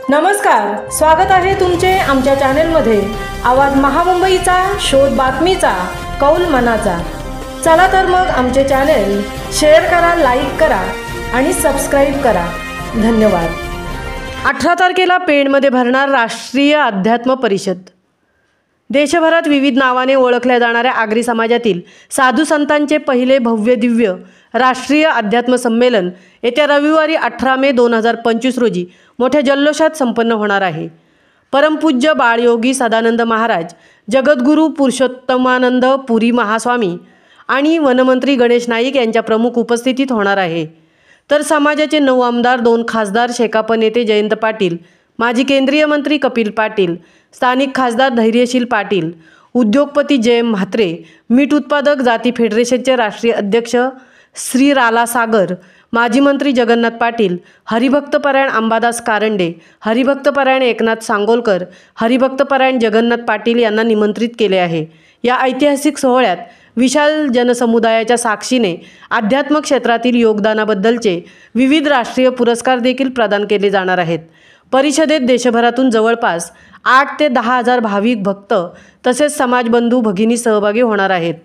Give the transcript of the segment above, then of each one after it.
नमस्कार, स्वागत आहे तुमचे आमच्या चॅनेलमध्ये। आवाज महामुंबईचा, शोध बातमीचा, कौल मनाचा। चला तर मग आमचे चॅनेल शेअर करा, लाईक करा आणि सबस्क्राईब करा। धन्यवाद। 18 तारखेला पेणमध्ये भरणार राष्ट्रीय अध्यात्म परिषद। देशभरात विविध नावाने ओळखल्या जाणाऱ्या आगरी समाजातील साधू संतांचे पहिले भव्य दिव्य राष्ट्रीय अध्यात्म संमेलन येत्या रविवारी 18 मे 2025 रोजी मोठ्या जल्लोषात संपन्न होणार आहे। परमपूज्य बाळयोगी सदानंद महाराज, जगद्गुरू पुरुषोत्तमानंद पुरी महास्वामी आणि वनमंत्री गणेश नाईक यांच्या प्रमुख उपस्थितीत होणार आहे। तर समाजाचे 9 आमदार, 2 खासदार, शेकाप नेते जयंत पाटील, माजी केंद्रीय मंत्री कपिल पाटील, स्थानिक खासदार धैर्यशील पाटील, उद्योगपती जय म्हात्रे, मीठ उत्पादक जाती फेडरेशनचे राष्ट्रीय अध्यक्ष श्री राला सागर, माजी मंत्री जगन्नाथ पाटील, हरिभक्तपरायण अंबादास कारंडे, हरिभक्तपरायण एकनाथ सांगोलकर, हरिभक्तपरायण जगन्नाथ पाटील यांना निमंत्रित केले आहे। या ऐतिहासिक सोहळ्यात विशाल जनसमुदायाच्या साक्षीने आध्यात्मिक क्षेत्रातील योगदानाबद्दलचे विविध राष्ट्रीय पुरस्कार देखील प्रदान केले जाणार आहेत। परिषदेत देशभरातून जवळपास 8 ते 10 हजार भाविक भक्त तसेच समाजबंधू भगिनी सहभागी होणार आहेत।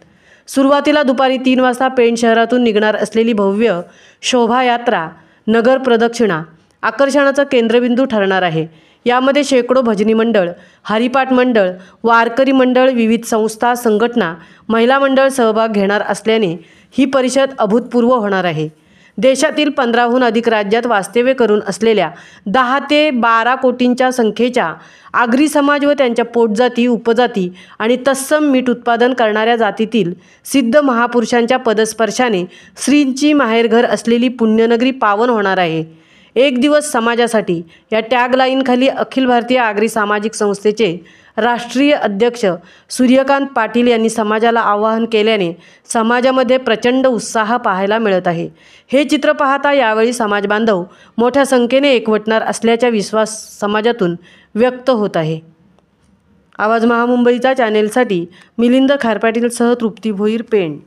सुरुवातीला दुपारी 3 वाजता पेण शहरातून निघणार असलेली भव्य शोभायात्रा नगर प्रदक्षिणा आकर्षणाचा केंद्रबिंदू ठरणार आहे। यामध्ये शेकडो भजनी मंडळ, हरिपाठ मंडळ, वारकरी मंडळ, विविध संस्था, संघटना, महिला मंडळ सहभाग घेणार असल्याने ही परिषद अभूतपूर्व होणार आहे। देशातील 15हून अधिक राज्यात वास्तव्य करून असलेल्या 10 ते 12 कोटींच्या संख्येच्या आगरी समाज व त्यांच्या पोटजाती, उपजाती आणि तत्सम मीठ उत्पादन करणाऱ्या जातीतील सिद्ध महापुरुषांच्या पदस्पर्शाने श्रींची माहेरघर असलेली पुण्यनगरी पावन होणार आहे। एक दिवस समाजासाठी या टॅगलाईनखाली अखिल भारतीय आगरी सामाजिक संस्थेचे राष्ट्रीय अध्यक्ष सूर्यकांत पाटील यांनी समाजाला आवाहन केल्याने समाजामध्ये प्रचंड उत्साह पाहायला मिळत आहे। हे चित्र पाहता यावेळी समाज बांधव मोठ्या संख्येने एकवटणार असल्याचा विश्वास समाजातून व्यक्त होत आहे। आवाज महामुंबईचा चॅनेलसाठी मिलिंद खारपाटीलसह तृप्ती भोईर, पेण।